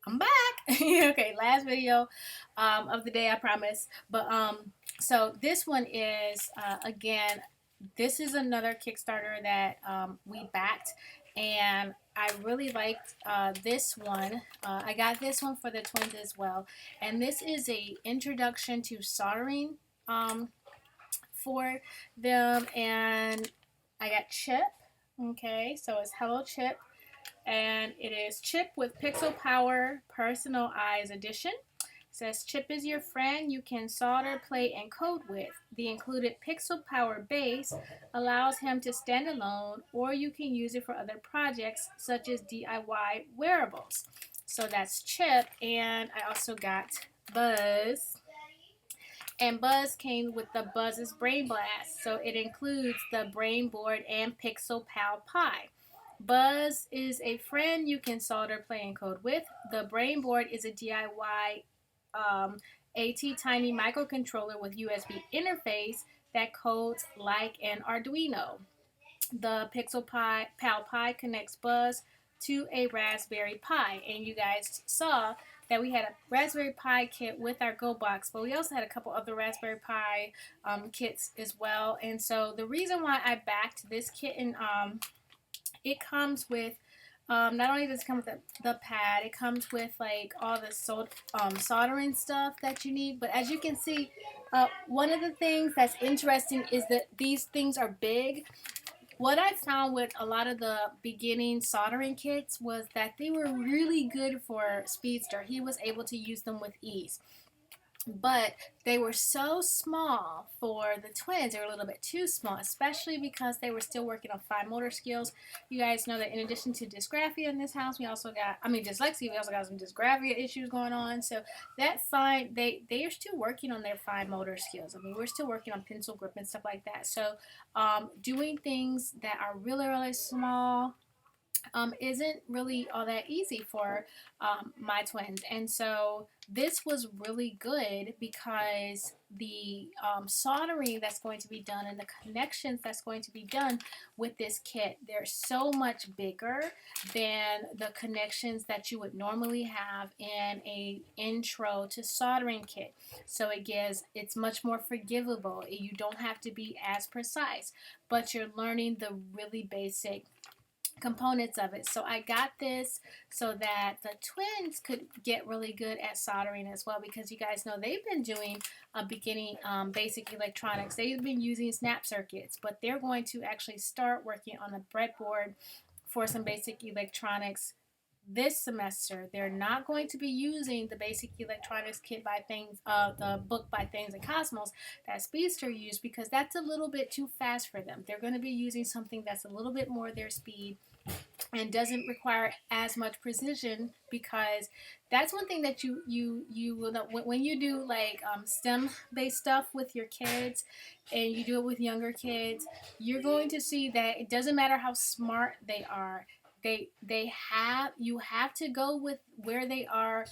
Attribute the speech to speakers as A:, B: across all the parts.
A: I'm back. Okay, last video of the day, I promise. But so this one is again, this is another Kickstarter that we backed, and I really liked this one. I got this one for the twins as well, and this is a introduction to soldering um, for them, and I got Chip. Okay, so it's Hello Chip, and it is Chip with Pixel Power Personal Eyes Edition. It says Chip is your friend you can solder, play, and code with. The included Pixel Power base allows him to stand alone, or you can use it for other projects such as DIY wearables. So that's Chip, and I also got Buzz. And Buzz came with the Buzz's Brain Blast, so it includes the Brain Board and Pixel Pal Pi. Buzz is a friend you can solder, play, and code with. The Brain Board is a DIY AT Tiny microcontroller with USB interface that codes like an Arduino. The Pal Pi connects Buzz to a Raspberry Pi, and you guys saw that we had a Raspberry Pi kit with our Go box, but we also had a couple other Raspberry Pi kits as well. And so the reason why I backed this kit, and it comes with not only does it come with the pad, it comes with like all the soldering stuff that you need. But as you can see, one of the things that's interesting is that these things are big. What I found with a lot of the beginning soldering kits was that they were really good for Speedster. He was able to use them with ease. But they were so small for the twins. They were a little bit too small, especially because they were still working on fine motor skills. You guys know that in addition to dysgraphia in this house, we also got, dyslexia, we also got some dysgraphia issues going on. So that they are still working on their fine motor skills. We're still working on pencil grip and stuff like that. So doing things that are really, really small isn't really all that easy for my twins. And so this was really good because the soldering that's going to be done and the connections that's going to be done with this kit, they're so much bigger than the connections that you would normally have in a intro to soldering kit. So it's much more forgivable. You don't have to be as precise, but you're learning the really basic components of it. So I got this so that the twins could get really good at soldering as well, because you guys know they've been doing a beginning basic electronics. They've been using snap circuits, but they're going to actually start working on a breadboard for some basic electronics this semester. They're not going to be using the basic electronics kit by things, the book by Things and Cosmos that Speedster used, because that's a little bit too fast for them. They're going to be using something that's a little bit more their speed and doesn't require as much precision, because that's one thing that you will know when you do like STEM based stuff with your kids, and you do it with younger kids. You're going to see that it doesn't matter how smart they are. You have to go with where they are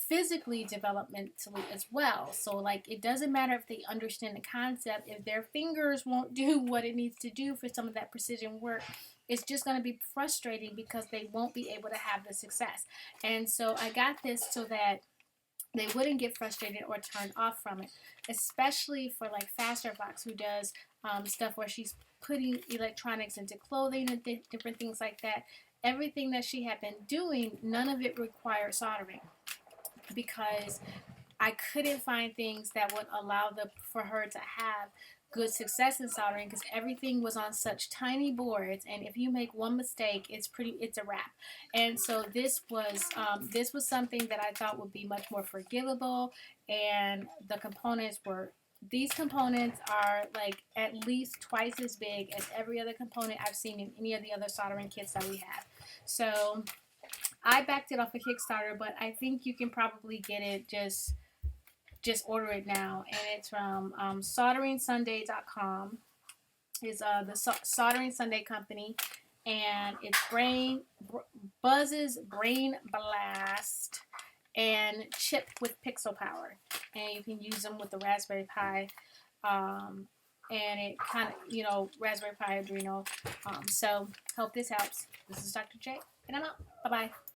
A: physically developmentally as well. So like it doesn't matter if they understand the concept, if their fingers won't do what it needs to do for some of that precision work, it's just going to be frustrating because they won't be able to have the success. And so I got this so that they wouldn't get frustrated or turned off from it, especially for like Faster Fox, who does stuff where she's putting electronics into clothing and different things like that. Everything that she had been doing, none of it required soldering, because I couldn't find things that would allow for her to have good success in soldering, because everything was on such tiny boards, and if you make one mistake, it's a wrap. And so this was something that I thought would be much more forgivable, and these components are like at least twice as big as every other component I've seen in any of the other soldering kits that we have. So I backed it off of Kickstarter, but I think you can probably get it, just order it now. And it's from SolderingSunday.com. It's the Soldering Sunday Company, and it's Buzz's Brain Blast and Chip with Pixel Power, and you can use them with the Raspberry Pi. And it kind of, Raspberry Pi Arduino. So hope this helps. This is Dr. J, and I'm out. Bye bye.